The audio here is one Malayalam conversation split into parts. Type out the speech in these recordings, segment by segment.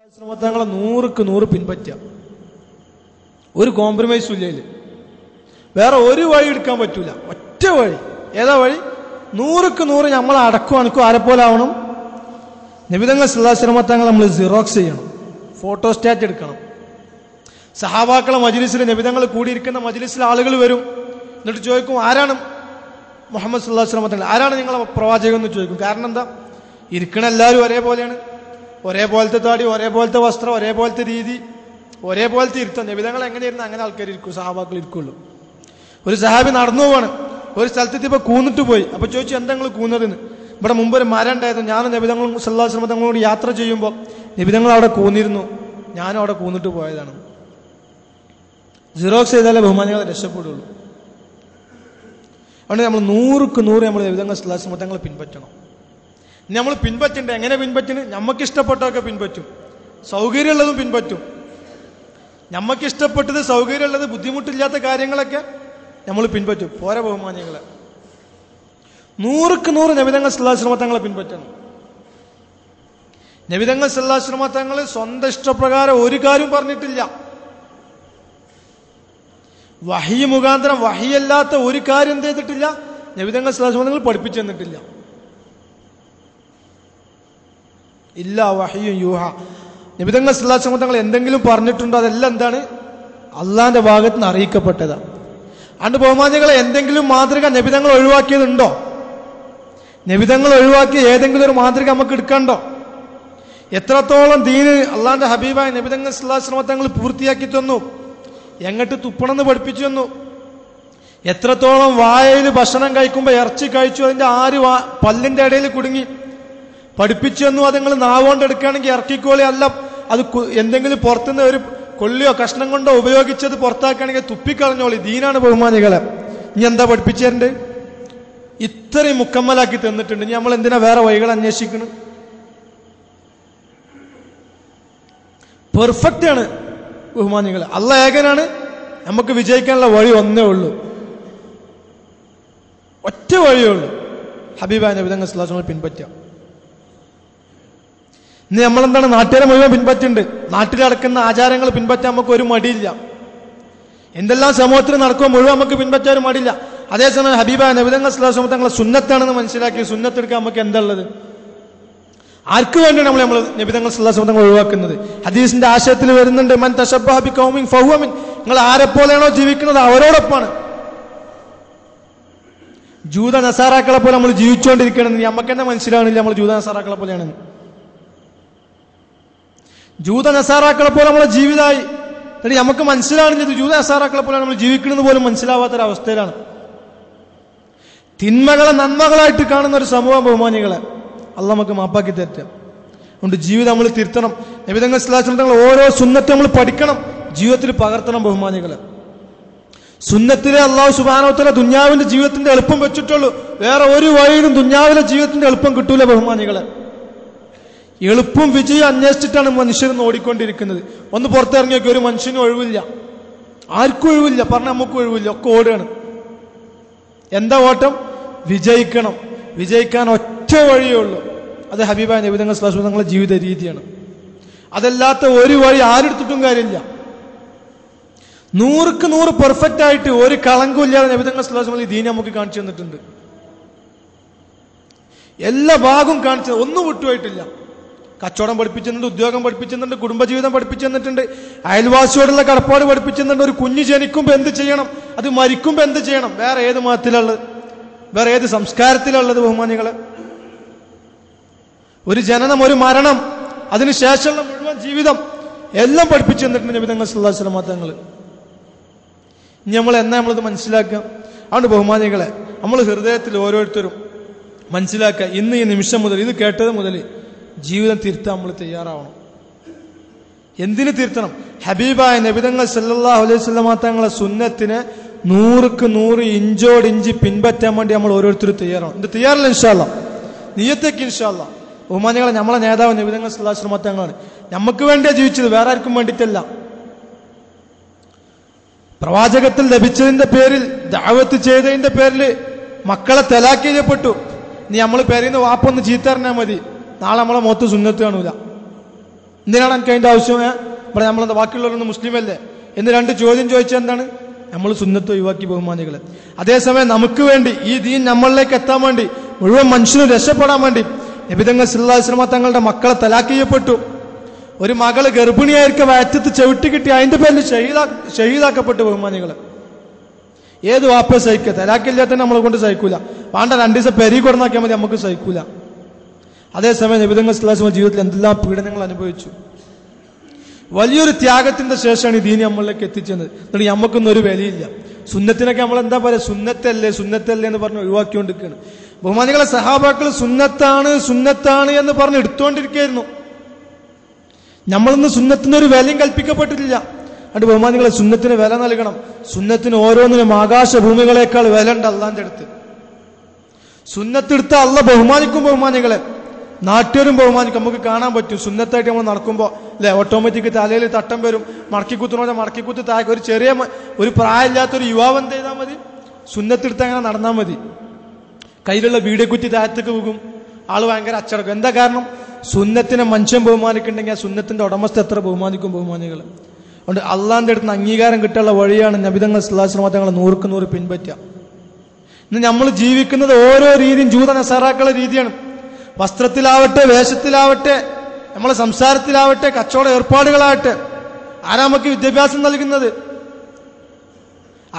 തങ്ങളെ 100% പിൻപറ്റുക. ഒരു കോംപ്രമൈസും ഇല്ല. വേറെ ഒരു വഴി എടുക്കാൻ പറ്റൂല. ഒറ്റ വഴി. ഏതാ വഴി? 100% നമ്മൾ അടക്കും അണക്കും ആരെപ്പോലെ ആവണം? നബിതങ്ങൾ സല്ലല്ലാഹു അലൈഹി വസല്ലം തങ്ങൾ നമ്മൾ സിറോക്സ് ചെയ്യണം, ഫോട്ടോസ്റ്റാറ്റ് എടുക്കണം. സഹാബാക്കളെ മജ്ലിസിൽ, നബിതങ്ങൾ കൂടിയിരിക്കുന്ന മജ്ലിസിൽ ആളുകൾ വരും. എന്നിട്ട് ചോദിക്കും, ആരാണ് മുഹമ്മദ് സല്ലല്ലാഹു അലൈഹി വസല്ലം തങ്ങൾ, ആരാണ് നിങ്ങളെ പ്രവാചകൻ എന്ന് ചോദിക്കും. കാരണം എന്താ? ഇരിക്കണ എല്ലാവരും ഒരേപോലെയാണ്. ഒരേപോലത്തെ താടി, ഒരേപോലത്തെ വസ്ത്രം, ഒരേപോലത്തെ രീതി, ഒരേപോലത്തെ ഇരുത്തം. നബിതങ്ങൾ എങ്ങനെയായിരുന്നു അങ്ങനെ ആൾക്കാർ ഇരിക്കും, സഹാബാക്കൾ ഇരിക്കുള്ളൂ. ഒരു സഹാബി നടന്നു പോവാണ്, ഒരു സ്ഥലത്തെത്തിയപ്പോൾ കൂന്നിട്ട് പോയി. അപ്പൊ ചോദിച്ചു, എന്താ നിങ്ങൾ കൂന്നതെന്ന്. ഇവിടെ മുമ്പ് ഒരു മരം ഉണ്ടായിരുന്നു, ഞാനും നബിതങ്ങൾ സല്ലല്ലാഹു അലൈഹി വസല്ലം തങ്ങളോട് യാത്ര ചെയ്യുമ്പോൾ നബിതങ്ങൾ അവിടെ കൂന്നിരുന്നു, ഞാനും അവിടെ കൂന്നിട്ട് പോയതാണ്. സിറോക്സ് ചെയ്താലേ ബഹുമാനികളെ രക്ഷപ്പെടുള്ളൂ. അതുകൊണ്ട് നമ്മൾ 100% നമ്മൾ നബിതങ്ങൾ സല്ലല്ലാഹു അലൈഹി വസല്ലം തങ്ങളെ പിൻപറ്റണം. നമ്മൾ പിൻപറ്റണ്ട. എങ്ങനെ പിൻപറ്റുന്നത്? നമുക്ക് ഇഷ്ടപ്പെട്ടതൊക്കെ പിൻപറ്റും, സൗകര്യമുള്ളതും പിൻപറ്റും. നമുക്ക് ഇഷ്ടപ്പെട്ടത്, സൗകര്യമുള്ളത്, ബുദ്ധിമുട്ടില്ലാത്ത കാര്യങ്ങളൊക്കെ നമ്മൾ പിൻപറ്റും. പോരാ ബഹുമാനികളെ, 100% നബിതങ്ങൾ സല്ലല്ലാഹു അലൈഹി വസല്ലം തങ്ങളെ പിൻപറ്റണം. നബിതങ്ങൾ സല്ലല്ലാഹു അലൈഹി വസല്ലം തങ്ങൾ സ്വന്തം ഇഷ്ടപ്രകാരം ഒരു കാര്യം പറഞ്ഞിട്ടില്ല. വഹി മുഖാന്തരം, വഹിയല്ലാത്ത ഒരു കാര്യം എന്ത് ചെയ്തിട്ടില്ല? നബിതങ്ങൾ സല്ലല്ലാഹു അലൈഹി വസല്ലം തങ്ങൾ പഠിപ്പിച്ചു തന്നിട്ടില്ല. ഇല്ല വഹിയും യൂഹ. നബിതങ്ങൾ സല്ലല്ലാഹു അലൈഹി വസല്ലം തങ്ങൾ എന്തെങ്കിലും പറഞ്ഞിട്ടുണ്ടോ? അതെല്ലാം എന്താണ്? അള്ളാന്റെ ഭാഗത്ത് നിന്ന് അറിയിക്കപ്പെട്ടതാണ്. അതുകൊണ്ട് ബഹുമാനികളെ, എന്തെങ്കിലും മാതൃക നബിതങ്ങൾ ഒഴിവാക്കിയതുണ്ടോ? നബിതങ്ങൾ ഒഴിവാക്കിയ ഏതെങ്കിലും ഒരു മാതൃക നമുക്ക് എടുക്കണ്ടോ? എത്രത്തോളം ദീന് അള്ളാന്റെ ഹബീബായ നബിതങ്ങൾ സല്ലല്ലാഹു അലൈഹി വസല്ലം തങ്ങൾ പൂർത്തിയാക്കി തന്നു. എങ്ങോട്ട് തുപ്പണമെന്ന് പഠിപ്പിച്ചു തന്നു. എത്രത്തോളം വായയിൽ ഭക്ഷണം കഴിക്കുമ്പോൾ ഇറച്ചി കഴിച്ചു, അതിന്റെ ആര് പല്ലിന്റെ ഇടയിൽ കുടുങ്ങി പഠിപ്പിച്ചു തന്നു. അത് നിങ്ങൾ നാവുകൊണ്ട് എടുക്കുകയാണെങ്കിൽ ഇറക്കിക്കോളി, അല്ല അത് എന്തെങ്കിലും പുറത്തുനിന്ന് ഒരു കൊള്ളിയോ കഷ്ണം കൊണ്ടോ ഉപയോഗിച്ചത് പുറത്താക്കുകയാണെങ്കിൽ തുപ്പിക്കളഞ്ഞോളി. ദീനാണ് ബഹുമാനികളെ. ഇനി എന്താ പഠിപ്പിച്ചു തരണ്ട്? ഇത്രയും മുക്കമ്മലാക്കി തന്നിട്ടുണ്ട്. ഇനി നമ്മൾ എന്തിനാ വേറെ വഴികൾ അന്വേഷിക്കണം? പെർഫെക്റ്റ് ആണ് ബഹുമാനികളെ. അല്ലാഹ് ഏകനാണ്. നമുക്ക് വിജയിക്കാനുള്ള വഴി ഒന്നേ ഉള്ളൂ, ഒറ്റ വഴിയേ ഉള്ളൂ. ഹബീബായ നബിതങ്ങൾ സല്ലല്ലാഹു അലൈഹി വസല്ലം പിൻപറ്റുക. ഇന്ന് നമ്മളെന്താണ്? നാട്ടുകാരെ മുഴുവൻ പിൻപറ്റുന്നുണ്ട്. നാട്ടിൽ നടക്കുന്ന ആചാരങ്ങൾ പിൻപറ്റാൻ നമുക്ക് ഒരു മടിയില്ല. എന്തെല്ലാം സമൂഹത്തിൽ നടക്കുമ്പോൾ മുഴുവൻ നമുക്ക് പിൻപറ്റാൻ ഒരു മടിയില്ല. അതേസമയം ഹബീബായ നബിതങ്ങൾ സല്ലല്ലാഹു അലൈഹി വസല്ലം തങ്ങളെ സുന്നത്താണെന്ന് മനസ്സിലാക്കി സുന്നത്തെടുക്കാൻ നമുക്ക് എന്താ ഉള്ളത്? ആർക്ക് വേണ്ടിയാണ് നമ്മൾ നബിതങ്ങൾ സല്ലല്ലാഹു അലൈഹി വസല്ലം തങ്ങൾ ഒഴിവാക്കുന്നത്? ഹദീസിന്റെ ആശയത്തിൽ വരുന്നുണ്ട്, മൻ തശബ്ബഹ ബിഖൗമിൻ ഫഹുവ മിൻ. നിങ്ങൾ ആരെപ്പോലെയാണോ ജീവിക്കുന്നത് അവരോടൊപ്പമാണ്. ജൂത നസാറാക്കളെ പോലെ നമ്മൾ ജീവിച്ചുകൊണ്ടിരിക്കണമെന്ന് നമുക്ക് തന്നെ മനസ്സിലാവണില്ല. നമ്മൾ ജൂത നസാറാക്കളെ പോലെയാണെന്ന്. ജൂത നസാറാക്കളെ പോലെ നമ്മളെ ജീവിതമായി എന്നിട്ട് നമുക്ക് മനസ്സിലാവുന്നില്ല ഇത് ജൂത നസാറാക്കളെ പോലെ നമ്മൾ ജീവിക്കണമെന്ന് പോലും മനസ്സിലാവാത്തൊരവസ്ഥയിലാണ്. തിന്മകളെ നന്മകളായിട്ട് കാണുന്ന ഒരു സമൂഹം ബഹുമാനികളെ. അള്ളാഹ് നമുക്ക് മാപ്പാക്കി തരട്ടെ. അതുകൊണ്ട് ജീവിതം നമ്മൾ തിരുത്തണം. നബിതങ്ങൾ സല്ലല്ലാഹു അലൈഹി വസല്ലം തങ്ങൾ ഓരോ സുന്നത്ത് നമ്മൾ പഠിക്കണം, ജീവിതത്തിൽ പകർത്തണം ബഹുമാനികളെ. സുന്നത്തിലെ അള്ളാഹു സുബ്ഹാനഹു വ തആല ദുനിയാവിന്റെ ജീവിതത്തിന്റെ എളുപ്പം വെച്ചിട്ടുള്ളൂ. വേറെ ഒരു വഴിയിലും ദുനിയാവിലെ ജീവിതത്തിന്റെ എളുപ്പം കിട്ടൂല ബഹുമാനികളെ. എളുപ്പം വിജയം അന്വേഷിച്ചിട്ടാണ് മനുഷ്യർ ഓടിക്കൊണ്ടിരിക്കുന്നത്. ഒന്ന് പുറത്തിറങ്ങിയൊക്കെ ഒരു മനുഷ്യനും ഒഴിവില്ല, ആർക്കും ഒഴിവില്ല, പറഞ്ഞ നമുക്ക് ഒഴിവില്ല, ഒക്കെ ഓടുകയാണ്. എന്താ ഓട്ടം? വിജയിക്കണം. വിജയിക്കാൻ ഒറ്റ വഴിയേ ഉള്ളൂ, അത് ഹബീബായ നബിതങ്ങൾ സല്ലല്ലാഹു അലൈഹി വസല്ലം തങ്ങളുടെ ജീവിത രീതിയാണ്. അതല്ലാത്ത ഒരു വഴി ആരെടുത്തിട്ടും കാര്യമില്ല. 100% പെർഫെക്റ്റ് ആയിട്ട് ഒരു കളങ്കമില്ലാതെ നബിതങ്ങൾ സല്ലല്ലാഹു അലൈഹി വസല്ലം ദീൻ നമുക്ക് കാണിച്ചു തന്നിട്ടുണ്ട്. എല്ലാ ഭാഗവും കാണിച്ചു, ഒന്നും വിട്ടുപോയിട്ടില്ല. കച്ചവടം പഠിപ്പിച്ചിട്ടുണ്ട്, ഉദ്യോഗം പഠിപ്പിച്ചിട്ടുണ്ട്, കുടുംബജീവിതം പഠിപ്പിച്ചു തന്നിട്ടുണ്ട്, അയൽവാസിയോടുള്ള കടപ്പാട് പഠിപ്പിച്ചു തന്നിട്ടുണ്ട്. ഒരു കുഞ്ഞ് ജനിക്കുമ്പോൾ എന്ത് ചെയ്യണം, അത് മരിക്കുമ്പോൾ എന്ത് ചെയ്യണം, വേറെ ഏത് മതത്തിലുള്ളത്, വേറെ ഏത് സംസ്കാരത്തിലുള്ളത് ബഹുമാനികളെ? ഒരു ജനനം, ഒരു മരണം, അതിനുശേഷമുള്ള മുഴുവൻ ജീവിതം എല്ലാം പഠിപ്പിച്ചു തന്നിട്ടുണ്ട് നബിതങ്ങൾ സല്ലല്ലാഹു അലൈഹി വസല്ലം തങ്ങൾ. ഇനി നമ്മൾ എന്നാ നമ്മളിത് മനസ്സിലാക്കുക? അതുകൊണ്ട് ബഹുമാനികളെ, നമ്മൾ ഹൃദയത്തിൽ ഓരോരുത്തരും മനസ്സിലാക്കുക, ഇന്ന് ഈ നിമിഷം മുതൽ, ഇത് കേട്ടത് മുതൽ ജീവിതം തിരുത്താൻ നമ്മൾ തയ്യാറാവണം. എന്തിനു തിരുത്തണം? ഹബീബായ നബിതങ്ങൾ സല്ലല്ലാഹു അലൈഹി വസല്ലം തങ്ങളെ സുന്നത്തിനെ 100% ഇഞ്ചോടിഞ്ച് പിൻപറ്റാൻ വേണ്ടി നമ്മൾ ഓരോരുത്തരും തയ്യാറാവണം. ഇത് തയ്യാറല്ല ഇൻഷാ അല്ലാഹ്, നിയ്യത്തേക്ക് ഇൻഷാ അല്ലാഹ്. ബഹുമാനികളെ, നമ്മളെ നേതാവ് നബിതങ്ങൾ സല്ലല്ലാഹു അലൈഹി വസല്ലം തങ്ങളാണ്. നമുക്ക് വേണ്ടിയാ ജീവിച്ചത്, വേറെ ആർക്കും വേണ്ടിയിട്ടല്ല. പ്രവാചകത്തിൽ ലഭിച്ചതിന്റെ പേരിൽ, ദഅവത്ത് ചെയ്തതിന്റെ പേരിൽ മക്കളെ തലാഖ് ചെയ്യപ്പെട്ടു. ഇനി നമ്മൾ പേരിന്ന് വാപ്പൊന്ന് ചീത്തറിഞ്ഞാൽ മതി, നാളെ നമ്മളെ മുഖത്ത് സുന്നത്ത് കാണൂല. എന്തിനാണ് എനിക്ക് അതിൻ്റെ ആവശ്യം? ഇവിടെ നമ്മളെന്താ ബാക്കിയുള്ളവരൊന്നും മുസ്ലിമല്ലേ എന്ന് 2 ചോദ്യം ചോദിച്ചാൽ എന്താണ്? നമ്മൾ സുന്നത്ത് ഒഴിവാക്കി ബഹുമാനികളെ. അതേസമയം നമുക്ക് വേണ്ടി ഈ ദീൻ നമ്മളിലേക്ക് എത്താൻ വേണ്ടി മുഴുവൻ മനുഷ്യനും രക്ഷപ്പെടാൻ വേണ്ടി നബി തങ്ങൾ സല്ലല്ലാഹു അലൈഹി വസല്ലം തങ്ങളുടെ മക്കളെ തലാഖ് ചെയ്യപ്പെട്ടു. ഒരു മകള് ഗർഭിണിയായിരിക്കും വയറ്റത്ത് ചവിട്ടി കിട്ടി, അതിന്റെ പേരിൽ ഷഹീദാക്കപ്പെട്ടു ബഹുമാനികളെ. ഏത് വാപ്പ സഹിക്കുക? തലാഖില്ലാത്ത നമ്മളെ കൊണ്ട് സഹിക്കൂല. വേണ്ട 2 ദിവസം പെരി കൊടുന്നാക്കിയാൽ മതി, നമുക്ക് സഹിക്കൂല. അതേസമയം നബി തങ്ങൾ സല്ലല്ലാഹു അലൈഹി വസല്ലം ജീവിതത്തിൽ എന്തെല്ലാം പീഡനങ്ങൾ അനുഭവിച്ചു. വലിയൊരു ത്യാഗത്തിന്റെ ശേഷമാണ് ഈ ദീനി നമ്മളിലേക്ക് എത്തിച്ചത്. എന്നിട്ട് നമുക്കൊന്നും ഒരു വിലയില്ല. സുന്നത്തിനൊക്കെ നമ്മൾ എന്താ പറയുക? സുന്നത്തല്ലേ എന്ന് പറഞ്ഞ് ഒഴിവാക്കിക്കൊണ്ടിരിക്കുകയാണ് ബഹുമാനികളെ. സഹാബാക്കൾ സുന്നത്താണ് എന്ന് പറഞ്ഞ് എടുത്തുകൊണ്ടിരിക്കുകയായിരുന്നു. നമ്മളിന്ന് സുന്നത്തിന് ഒരു വിലയും കൽപ്പിക്കപ്പെട്ടിട്ടില്ല. അതുകൊണ്ട് ബഹുമാനികളെ, സുന്നത്തിന് വില നൽകണം. സുന്നത്തിന് ഓരോന്നിനും ആകാശഭൂമികളെക്കാൾ വില ഉണ്ട് അള്ളാന്റെ അടുത്ത്. സുന്നത്തെടുത്ത അള്ള ബഹുമാനിക്കും ബഹുമാനികളെ. നാട്ടുകാരും ബഹുമാനിക്കും. നമുക്ക് കാണാൻ പറ്റും സുന്നത്തായിട്ട് നമ്മൾ നടക്കുമ്പോൾ അല്ലെ, ഓട്ടോമാറ്റിക് തലയിൽ തട്ടം വരും. മടക്കിക്കുത്തുന്ന മടക്കിക്കുത്ത് താഴെ ഒരു പ്രായമില്ലാത്തൊരു യുവാവ് എന്ത് ചെയ്താൽ മതി? സുന്നത്തെടുത്ത് അങ്ങനെ നടന്നാൽ മതി. കയ്യിലുള്ള വീഡിയോ കുറ്റി താഴത്തേക്ക് പോകും. ആള് ഭയങ്കര അച്ചടക്കും. എന്താ കാരണം? സുന്നത്തിനെ മനുഷ്യൻ ബഹുമാനിക്കുന്നുണ്ടെങ്കിൽ ആ സുന്നത്തിന്റെ ഉടമസ്ഥ എത്ര ബഹുമാനിക്കും ബഹുമാനികൾ. അതുകൊണ്ട് അള്ളാന്റെ അടുത്ത് അംഗീകാരം കിട്ടാനുള്ള വഴിയാണ് നബി തങ്ങൾ സല്ലല്ലാഹു അലൈഹി വസല്ലം തങ്ങളെ 100% പിൻപറ്റുക. ഇന്ന് നമ്മൾ ജീവിക്കുന്നത് ഓരോ രീതിയും ജൂത നസാറാക്കളുടെ രീതിയാണ്. വസ്ത്രത്തിലാവട്ടെ, വേഷത്തിലാവട്ടെ, നമ്മളെ സംസാരത്തിലാവട്ടെ, കച്ചവട ഏർപ്പാടുകളാവട്ടെ. ആരാ നമുക്ക് വിദ്യാഭ്യാസം നൽകുന്നത്?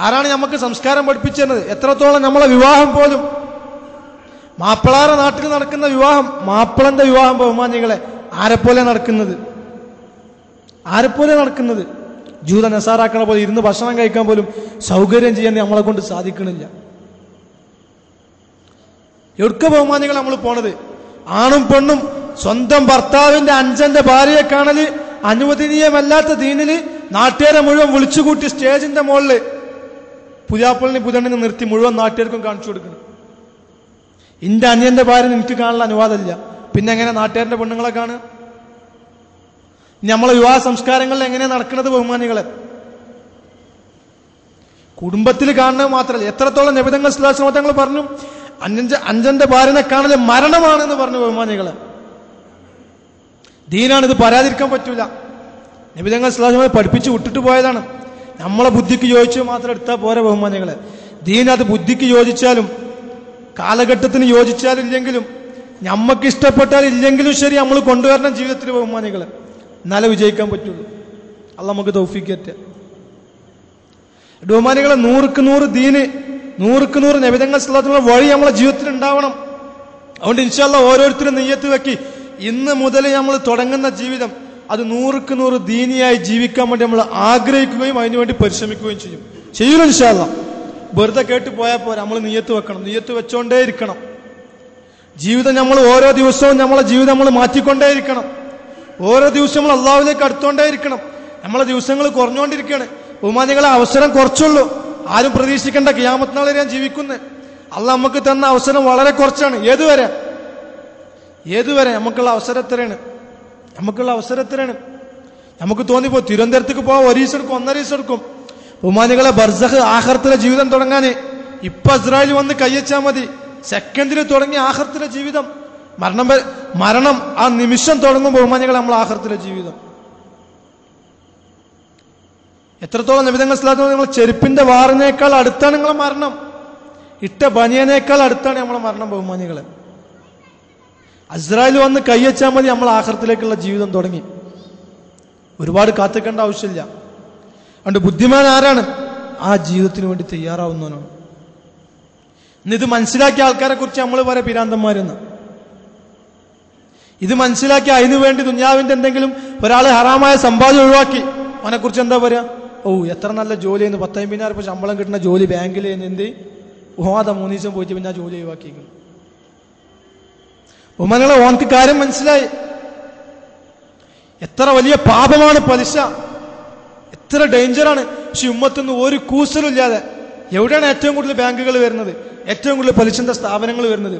ആരാണ് നമുക്ക് സംസ്കാരം പഠിപ്പിച്ചത്? എത്രത്തോളം നമ്മളെ വിവാഹം പോലും മാപ്പിളാറെ നാട്ടിൽ നടക്കുന്ന വിവാഹം, മാപ്പിളന്റെ വിവാഹം ബഹുമാനികളെ ആരെപ്പോലെ നടക്കുന്നത്? ജൂത നസാറാക്കളെ പോലെ ഇരുന്ന് ഭക്ഷണം കഴിക്കാൻ പോലും സൗകര്യം ചെയ്യാൻ നമ്മളെ കൊണ്ട് സാധിക്കണില്ല. എവിടുക്ക ബഹുമാനികൾ നമ്മൾ പോണത്? ആണും പെണ്ണും സ്വന്തം ഭർത്താവിന്റെ അഞ്ചന്റെ ഭാര്യയെ കാണല് അനുവദനീയമല്ലാത്ത ദീനില് നാട്ടുകാരെ മുഴുവൻ വിളിച്ചുകൂട്ടി സ്റ്റേജിന്റെ മുകളില് പുതിയാപ്പിളിനെ പുതണ്ണിനെ നിർത്തി മുഴുവൻ നാട്ടുകാർക്കും കാണിച്ചു കൊടുക്കണം. ഇന്റെ അനിയന്റെ ഭാര്യ എനിക്ക് കാണാനുള്ള അനുവാദമില്ല, പിന്നെ എങ്ങനെ നാട്ടുകാരുടെ പെണ്ണുങ്ങളെ കാണുക? നമ്മളെ വിവാഹ സംസ്കാരങ്ങളിൽ എങ്ങനെ നടക്കുന്നത് ബഹുമാനികളെ? കുടുംബത്തിൽ കാണുന്നത് മാത്രമല്ല, എത്രത്തോളം നബി തങ്ങൾ സല്ലല്ലാഹു അലൈഹി വസല്ലം തങ്ങൾ പറഞ്ഞു അഞ്ചന്റെ ഭാര്യനെ കാണല് മരണമാണെന്ന് പറഞ്ഞു ബഹുമാനികളെ. ദീനാണ്, ഇത് പറയാതിരിക്കാൻ പറ്റൂല. നബി തങ്ങൾ സല്ലല്ലാഹു അലൈഹി വസല്ലം പഠിപ്പിച്ച് വിട്ടിട്ട് പോയതാണ്. നമ്മളെ ബുദ്ധിക്ക് യോജിച്ച് മാത്രം എടുത്താൽ പോരെ ബഹുമാനികളെ. ദീൻ അത് ബുദ്ധിക്ക് യോജിച്ചാലും കാലഘട്ടത്തിന് യോജിച്ചാലും ഇല്ലെങ്കിലും നമ്മക്ക് ഇഷ്ടപ്പെട്ടാലും ഇല്ലെങ്കിലും ശരി നമ്മൾ കൊണ്ടുവരണം ജീവിതത്തിൽ ബഹുമാനികളെ. എന്നാലേ വിജയിക്കാൻ പറ്റുള്ളൂ. അള്ളാഹ് നമുക്ക് തൗഫീഖ് തരട്ടെ. ബഹുമാനികളെ, 100% ദീന്, 100% നബി തങ്ങൾ സല്ലല്ലാഹു അലൈഹി വസല്ലം വഴി നമ്മളെ ജീവിതത്തിൽ ഉണ്ടാവണം. അതുകൊണ്ട് ഇൻഷാ അല്ലാഹ് ഓരോരുത്തരും നിയ്യത്ത് വെക്കി ഇന്ന് മുതൽ നമ്മൾ തുടങ്ങുന്ന ജീവിതം അത് 100% ദീനിയായി ജീവിക്കാൻ വേണ്ടി നമ്മൾ ആഗ്രഹിക്കുകയും അതിനുവേണ്ടി പരിശ്രമിക്കുകയും ചെയ്യൂല ഇൻഷാ അല്ലാഹ്. വെറുതെ കേട്ട് പോയാൽ പോരാ, നമ്മൾ നിയ്യത്ത് വെക്കണം. നിയ്യത്ത് വെച്ചോണ്ടേ ഇരിക്കണം. ജീവിതം നമ്മൾ ഓരോ ദിവസവും നമ്മളെ ജീവിതം നമ്മൾ മാറ്റിക്കൊണ്ടേയിരിക്കണം. ഓരോ ദിവസവും നമ്മൾ അള്ളാഹുവിലേക്ക് അടുത്തോണ്ടേ ഇരിക്കണം. നമ്മളെ ദിവസങ്ങൾ കുറഞ്ഞുകൊണ്ടിരിക്കുകയാണ് ബഹുമാനികളെ. അവസരം കുറച്ചുള്ളൂ. ആരും പ്രതീക്ഷിക്കേണ്ട ഖിയാമത്ത് നാൾ വരെ ഞാൻ ജീവിക്കുന്നത്. അള്ളാഹ് നമുക്ക് തന്ന അവസരം വളരെ കുറച്ചാണ്. ഏതുവരെ നമുക്കുള്ള അവസരത്തിലാണ് നമുക്ക് തോന്നിപ്പോ തിരുവനന്തപുരത്തേക്ക് പോവാൻ 1 ദിവസം എടുക്കും, 1.5 ദിവസം എടുക്കും ബഹുമാനികളെ. ബർസഖ് ആഖിറത്തിലെ ജീവിതം തുടങ്ങാന് ഇപ്പൊ ഇസ്രായേൽ വന്ന് കയ്യച്ചാൽ മതി. സെക്കൻഡിൽ തുടങ്ങിയ ആഖിറത്തിലെ ജീവിതം, മരണം ആ നിമിഷം തുടങ്ങും ബഹുമാനികളെ നമ്മൾ ആഖിറത്തിലെ ജീവിതം. എത്രത്തോളം നബി തങ്ങൾ സല്ലല്ലാഹു അലൈഹി വസല്ലം ചെരുപ്പിന്റെ വാറിനേക്കാൾ അടുത്താണ് നിങ്ങളെ മരണം. ഇട്ട ബനിയനേക്കാൾ അടുത്താണ് നമ്മളെ മരണം ബഹുമാനികളെ. ഇസ്രായേൽ വന്ന് കയ്യച്ചാൽ മതി, നമ്മൾ ആഖിറത്തിലേക്കുള്ള ജീവിതം തുടങ്ങി. ഒരുപാട് കാത്തിക്കേണ്ട ആവശ്യമില്ല. അതുകൊണ്ട് ബുദ്ധിമാൻ ആരാണ്? ആ ജീവിതത്തിന് വേണ്ടി തയ്യാറാവുന്നവനാണ്. ഇത് മനസ്സിലാക്കിയ ആൾക്കാരെ കുറിച്ച് നമ്മൾ പറയാം പിരാന്തന്മാരെന്ന്. ഇത് മനസ്സിലാക്കി അതിനു വേണ്ടി ദുനിയാവിന്റെ എന്തെങ്കിലും ഒരാൾ ഹറാമായ സമ്പാദ്യം ഒഴിവാക്കി അവനെ കുറിച്ച് എന്താ പറയാ? ഓ എത്ര നല്ല ജോലി ചെയ്യുന്നു, 10,000 രൂപ ശമ്പളം കിട്ടുന്ന ജോലി ബാങ്കിൽ എന്ത് ഓതാ 3 ദിവസം പോയിട്ട് പിന്നെ ആ ജോലി ഒഴിവാക്കിയിരിക്കുന്നു. ഉമ്മങ്ങളെ ഓനക്ക് കാര്യം മനസ്സിലായി. എത്ര വലിയ പാപമാണ് പലിശ, എത്ര ഡേഞ്ചറാണ്. പക്ഷെ ഉമ്മത്തൊന്നും ഒരു കൂസലില്ലാതെ എവിടെയാണ് ഏറ്റവും കൂടുതൽ ബാങ്കുകൾ വരുന്നത്, ഏറ്റവും കൂടുതൽ പലിശന്റെ സ്ഥാപനങ്ങൾ വരുന്നത്?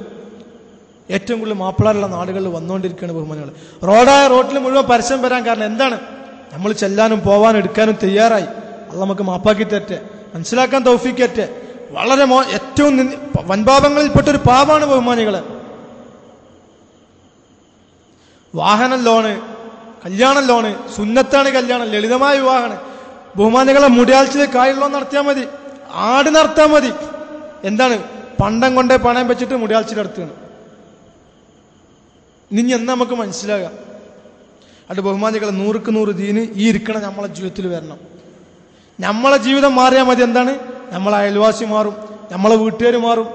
ഏറ്റവും കൂടുതൽ മാപ്പിളാറുള്ള നാടുകളിൽ വന്നുകൊണ്ടിരിക്കുകയാണ് ബഹുമാനികൾ. റോട്ടിൽ മുഴുവൻ പരസ്യം വരാൻ കാരണം എന്താണ്? നമ്മൾ ചെല്ലാനും പോവാനും എടുക്കാനും തയ്യാറായി. അത് നമുക്ക് മാപ്പാക്കി തരട്ടെ, മനസ്സിലാക്കാൻ തൗഫീഖ് തരട്ടെ. വളരെ ഏറ്റവും വൻപാപങ്ങളിൽപ്പെട്ടൊരു പാപമാണ് ബഹുമാനികളെ. വാഹന ലോണ്, കല്യാണല്ലോണ്, സുന്നത്താണ് കല്യാണം, ലളിതമായ വിവാഹമാണ്. ബഹുമാനികളെ മുടിയാഴ്ചയിൽ കായുള്ളോ നടത്തിയാൽ മതി, ആട് നടത്താൻ മതി. എന്താണ് പണ്ടം കൊണ്ടേ പണയം വെച്ചിട്ട് മുടിയാഴ്ച നടത്തുകയാണ്. ഇനി എന്നാ നമുക്ക് മനസ്സിലാകാം? അത് ബഹുമാനികളെ 100% ദീന് ഈ ഇരിക്കണം നമ്മളെ ജീവിതത്തിൽ വരണം. നമ്മളെ ജീവിതം മാറിയാൽ മതി. എന്താണ്? നമ്മളെ അയൽവാസി മാറും, നമ്മളെ വീട്ടുകാർ മാറും.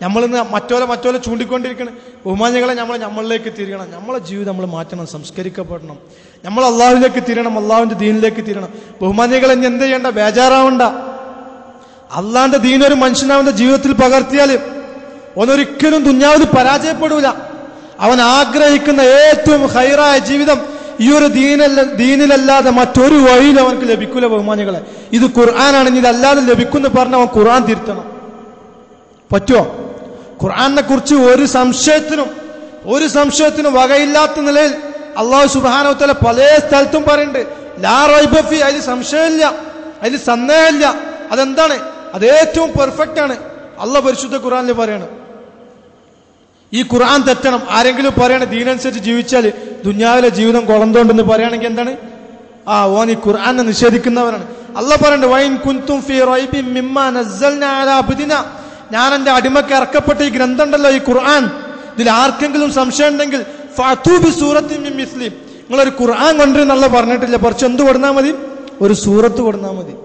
നമ്മളിന്ന് മറ്റോലെ ചൂണ്ടിക്കൊണ്ടിരിക്കണം. ബഹുമാനികളെ നമ്മളിലേക്ക് തിരിയണം. നമ്മളെ ജീവിതം നമ്മൾ മാറ്റണം, സംസ്കരിക്കപ്പെടണം. നമ്മൾ അള്ളാഹുവിലേക്ക് തിരിയണം, അള്ളാഹുവിന്റെ ദീനിലേക്ക് തിരിയണം. ബഹുമാനികളെ ഇനി എന്ത് ചെയ്യണ്ട? ബേജാറാവണ്ട. അള്ളാന്റെ ദീനൊരു മനുഷ്യനവന്റെ ജീവിതത്തിൽ പകർത്തിയാൽ ഒന്നൊരിക്കലും ദുനിയാവിൽ പരാജയപ്പെടൂല. അവൻ ആഗ്രഹിക്കുന്ന ഏറ്റവും ഹൈറായ ജീവിതം ഈ ഒരു ദീനിലല്ലാതെ മറ്റൊരു വഴിയിലും അവനക്ക് ലഭിക്കൂല. ബഹുമാനികളെ, ഇത് ഖുർആനാണ്, ഇതല്ലാതെ ലഭിക്കുന്ന പറഞ്ഞ അവൻ ഖുർആൻ തിരുത്തണം. പറ്റുമോ? ഖുർആനെ കുറിച്ച് ഒരു സംശയത്തിനും വകയില്ലാത്ത നിലയിൽ അള്ളാഹു സുബ്ഹാനഹു വ തആല പല സ്ഥലത്തും പറയുന്നുണ്ട്. ലാ റൈബ ഫീ, അതിൽ സംശയമില്ല, അതിൽ സന്ദേഹമില്ല. അതെന്താണ്? അത് ഏറ്റവും പെർഫെക്റ്റ് ആണ്. അള്ളാഹ് പരിശുദ്ധ ഖുർആനിൽ പറയാണ്. ഈ ഖുർആൻ തെറ്റണം. ആരെങ്കിലും പറയണ ദീനനുസരിച്ച് ജീവിച്ചാൽ ദുനിയാവിലെ ജീവിതം കുളന്തോണ്ടെന്ന് പറയുകയാണെങ്കിൽ എന്താണ്? ഓൻ ഈ ഖുർആനെ നിഷേധിക്കുന്നവരാണ്. അള്ളാഹ് പറയുന്നുണ്ട്, വൈൻ കുൻതും ഫീ റൈബിൻ മിമ്മാ നസ്സൽനാ അലാ അബ്ദിനാ, ഞാൻ എന്റെ അടിമക്ക് ഇറക്കപ്പെട്ട ഈ ഗ്രന്ഥം ഉണ്ടല്ലോ, ഈ ഖുർആൻ, ഇതിൽ ആർക്കെങ്കിലും സംശയം ഉണ്ടെങ്കിൽ ഫഅതൂ ബി സൂറത്തിൻ മിൻ മിസ്ലി, നിങ്ങളൊരു ഖുർആൻ കൊണ്ടുവരുന്നുള്ള പറഞ്ഞിട്ടില്ല. കുറച്ച് എന്ത് കൊടുത്താൽ മതി? ഒരു സൂറത്ത് കൊടുത്താൽ മതി.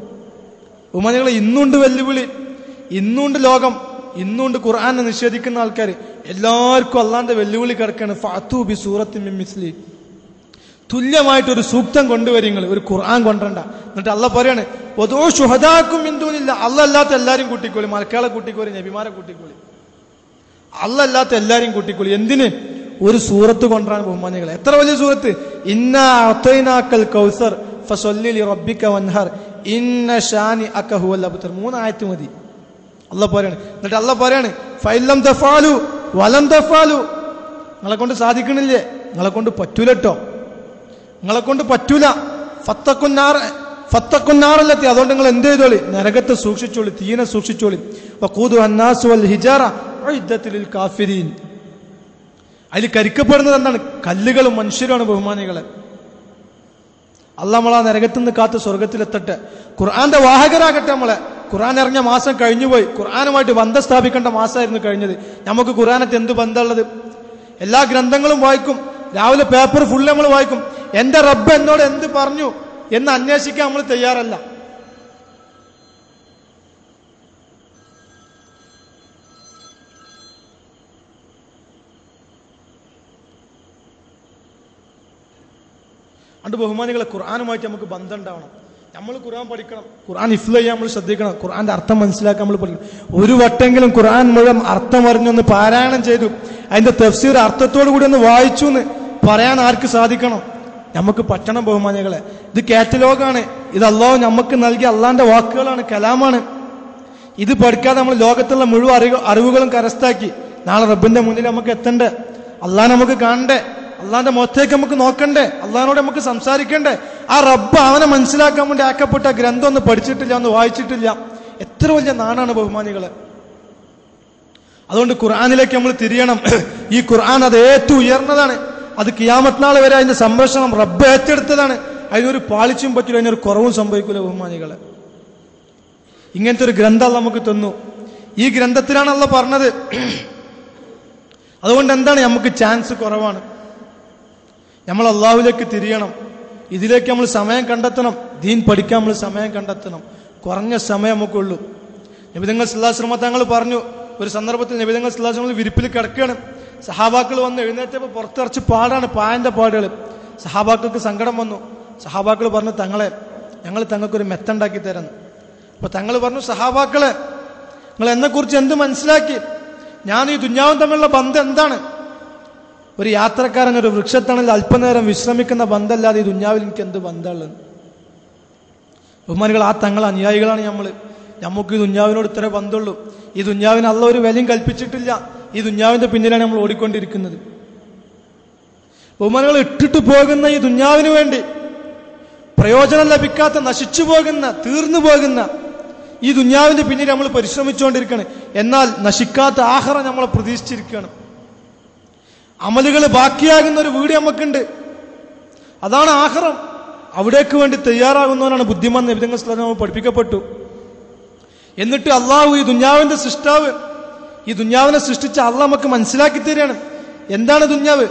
ഉമ്മനികളെ, ഇന്നുണ്ട് വെല്ലുവിളി, ഇന്നുണ്ട് ലോകം, ഇന്നുണ്ട് ഖുർആനെ നിഷേധിക്കുന്ന ആൾക്കാർ. എല്ലാവർക്കും അള്ളാന്റെ വെല്ലുവിളി കിടക്കാണ്. ഫഅതൂ ബി സൂറത്തിൻ മിൻ മിസ്ലി, തുല്യമായിട്ടൊരു സൂക്തം കൊണ്ടുവരിങ്ങൾ, ഒരു ഖുർആൻ കൊണ്ടുവരണ്ട. എന്നിട്ട് അള്ളാഹ് പറയാണ്, വദൂ ശുഹദാക്കും മിൻ ദൂനില്ലാഹ്, അള്ളാഹ് അല്ലാത്ത എല്ലാവരും കൂട്ടിക്കോളി, മലക്കാളെ കൂട്ടിക്കോളി, നബിമാരെ കൂട്ടിക്കോളി, അള്ളാഹ് അല്ലാത്ത എല്ലാവരും കൂട്ടിക്കോളി. എന്തിന്? ഒരു സൂറത്ത് കൊണ്ടുവരാൻ. ബഹുമാനികളെ, എത്ര വലിയ സൂറത്ത്! ഇന്നാ അഅതൈനാക്കൽ കൗസർ ഫസല്ലി ലിറബ്ബിക വൻഹർ ഇന്ന ശാനിഅക ഹുവൽ അബ്തർ. 3 ആയത്ത് മതി. അള്ളാഹ് പറയാണ്. എന്നിട്ട് അള്ളാഹ് പറയാണ്, ഫൈലം തഫാലു വലം തഫാലു, നിങ്ങളെ കൊണ്ട് സാധിക്കണില്ലേ? നിങ്ങളെ കൊണ്ട് പറ്റൂലട്ടോ, നിങ്ങളെ കൊണ്ട് പറ്റൂല. ഫത്തക്കുന്നാറല്ലെത്തി, അതുകൊണ്ട് നിങ്ങൾ എന്ത് ചെയ്തോളി? നരകത്തെ സൂക്ഷിച്ചോളി, തീനെ സൂക്ഷിച്ചോളി. വഖൂദു അന്നാസു വൽ ഹിജാറ ഉഇദ്ദത്ത് ലിൽ കാഫിരീൻ, അതിൽ കരിക്കപ്പെടുന്നത് എന്താണ്? കല്ലുകളും മനുഷ്യരുമാണ്. ബഹുമാനികളെ, അള്ളാഹ് നമ്മളെ നരകത്തിൽ നിന്ന് കാത്ത് സ്വർഗത്തിലെത്തട്ടെ. ഖുർആന്റെ വാഹകരാകട്ടെ. നമ്മളെ ഖുർആൻ ഇറങ്ങിയ മാസം കഴിഞ്ഞുപോയി. ഖുർആനുമായിട്ട് ബന്ധം സ്ഥാപിക്കേണ്ട മാസമായിരുന്നു കഴിഞ്ഞത്. നമുക്ക് ഖുർആനത്ത് എന്ത് ബന്ധമുള്ളത്? എല്ലാ ഗ്രന്ഥങ്ങളും വായിക്കും, രാവിലെ പേപ്പർ ഫുള്ള് നമ്മൾ വായിക്കും. എന്റെ റബ്ബ് എന്നോട് എന്ത് പറഞ്ഞു എന്ന് അന്വേഷിക്കാൻ നമ്മൾ തയ്യാറല്ല. അതുകൊണ്ട് ബഹുമാനികളെ, ഖുർആനുമായിട്ട് നമുക്ക് ബന്ധം ഉണ്ടാവണം. നമ്മൾ ഖുർആൻ പഠിക്കണം, ഖുർആൻ ഹിഫ്ള് ചെയ്യാൻ നമ്മൾ ശ്രദ്ധിക്കണം, ഖുർആന്റെ അർത്ഥം മനസ്സിലാക്കാൻ നമ്മൾ പഠിക്കണം. ഒരു വട്ടെങ്കിലും ഖുർആൻ മുഴുവൻ അർത്ഥം അറിഞ്ഞൊന്ന് പാരായണം ചെയ്തു, അതിന്റെ തഫ്സീർ അർത്ഥത്തോടു കൂടി ഒന്ന് വായിച്ചു എന്ന് പറയാൻ ആർക്ക് സാധിക്കണം? നമുക്ക് പറ്റണം. ബഹുമാനികളെ, ഇത് കാറ്റലോഗാണ്. ഇത് അള്ളാഹു നമുക്ക് നൽകിയ അള്ളാന്റെ വാക്കുകളാണ്, കലാമാണ്. ഇത് പഠിക്കാതെ നമ്മൾ ലോകത്തുള്ള മുഴുവൻ അറിവുകളും കരസ്ഥാക്കി നാളെ റബ്ബിന്റെ മുന്നിൽ നമുക്ക് എത്തണ്ടേ? അള്ളാഹ് നമുക്ക് കാണണ്ടേ? അള്ളാന്റെ മുഖത്തേക്ക് നമുക്ക് നോക്കണ്ടേ? അള്ളാഹിനോട് നമുക്ക് സംസാരിക്കണ്ടേ? ആ റബ്ബ് അവനെ മനസ്സിലാക്കാൻ വേണ്ടി ആക്കപ്പെട്ട ഗ്രന്ഥം ഒന്ന് പഠിച്ചിട്ടില്ല, ഒന്ന് വായിച്ചിട്ടില്ല. എത്ര വലിയ നാണാണ് ബഹുമാനികളെ. അതുകൊണ്ട് ഖുർആനിലേക്ക് നമ്മൾ തിരിയണം. ഈ ഖുർആൻ അത് ഏറ്റവും ഉയർന്നതാണ്. അത് ഖിയാമത്ത് നാൾ വരെ അതിന്റെ സംരക്ഷണം റബ്ബ് ഏറ്റെടുത്തതാണ്. അതിനൊരു പാളിച്ചും പറ്റില്ല, അതിനൊരു കുറവും സംഭവിക്കില്ല. ബഹുമാനികളെ, ഇങ്ങനത്തെ ഒരു ഗ്രന്ഥം നമുക്ക് തന്നു. ഈ ഗ്രന്ഥത്തിലാണ് അള്ളാഹ് പറഞ്ഞത്. അതുകൊണ്ട് എന്താണ്? നമുക്ക് ചാൻസ് കുറവാണ്. നമ്മൾ അള്ളാഹുവിലേക്ക് തിരിയണം. ഇതിലേക്ക് നമ്മൾ സമയം കണ്ടെത്തണം. ദീൻ പഠിക്കാൻ നമ്മൾ സമയം കണ്ടെത്തണം. കുറഞ്ഞ സമയം നമുക്കുള്ളൂ. നബി തങ്ങൾ സല്ലല്ലാഹു അലൈഹി വസല്ലം തങ്ങൾ പറഞ്ഞു, ഒരു സന്ദർഭത്തിൽ നബി തങ്ങൾ സല്ലല്ലാഹു അലൈഹി വസല്ലം വിരിപ്പിൽ കിടക്കുകയാണ്. സഹാബാക്കൾ വന്ന് എഴുന്നേറ്റപ്പോൾ പുറത്തിറച്ച് പാടാണ്, പായന്റെ പാടുകൾ. സഹാബാക്കൾക്ക് സങ്കടം വന്നു. സഹാബാക്കൾ പറഞ്ഞു, തങ്ങളെ, ഞങ്ങൾ തങ്ങൾക്കൊരു മെത്തുണ്ടാക്കി തരാം. അപ്പൊ തങ്ങൾ പറഞ്ഞു, സഹാബാക്കളെ, നിങ്ങൾ എന്നെക്കുറിച്ച് എന്ത് മനസ്സിലാക്കി? ഞാൻ ഈ ദുന്യാവും തമ്മിലുള്ള ബന്ധം എന്താണ്? ഒരു യാത്രക്കാരൻ ഒരു വൃക്ഷത്തണലിൽ അല്പനേരം വിശ്രമിക്കുന്ന ബന്ധമല്ലാതെ ഈ ദുന്യാവിൽ എനിക്ക് എന്ത് ബന്ധമുള്ളത്? ബഹുമാനികൾ, ആ തങ്ങൾ അനുയായികളാണ് നമ്മൾ. നമുക്ക് ഈ ദുന്യാവിനോട് ഇത്രേ ബന്ധമുള്ളൂ. ഈ ദുന്യാവിന് അള്ളാഹ് ഒരു വിലയും കൽപ്പിച്ചിട്ടില്ല. ഈ ദുന്യാവിന്റെ പിന്നിലാണ് നമ്മൾ ഓടിക്കൊണ്ടിരിക്കുന്നത്. ബഹുമാനികൾ, ഇട്ടിട്ട് പോകുന്ന ഈ ദുന്യാവിന് വേണ്ടി പ്രയോജനം ലഭിക്കാത്ത, നശിച്ചു പോകുന്ന, തീർന്നു പോകുന്ന ഈ ദുന്യാവിന്റെ പിന്നിൽ നമ്മൾ പരിശ്രമിച്ചുകൊണ്ടിരിക്കുകയാണ്. എന്നാൽ നശിക്കാത്ത ആഖിറ നമ്മളെ പ്രതീക്ഷിച്ചിരിക്കുകയാണ്. അമലുകൾ ബാക്കിയാകുന്ന ഒരു വീട് നമുക്കുണ്ട്. അതാണ് ആഖിറം. അവിടേക്ക് വേണ്ടി തയ്യാറാകുന്നവനാണ് ബുദ്ധിമാൻ. നബി തങ്ങൾ സ്വല്ലല്ലാഹു അലൈഹി വസല്ലം പഠിപ്പിക്കപ്പെട്ടു. എന്നിട്ട് അള്ളാഹു ഈ ദുന്യാവിന്റെ സൃഷ്ടാവ്, ഈ ദുന്യാവിനെ സൃഷ്ടിച്ച അള്ളാഹ് നമുക്ക് മനസ്സിലാക്കി തരികയാണ് എന്താണ് ദുന്യാവ്.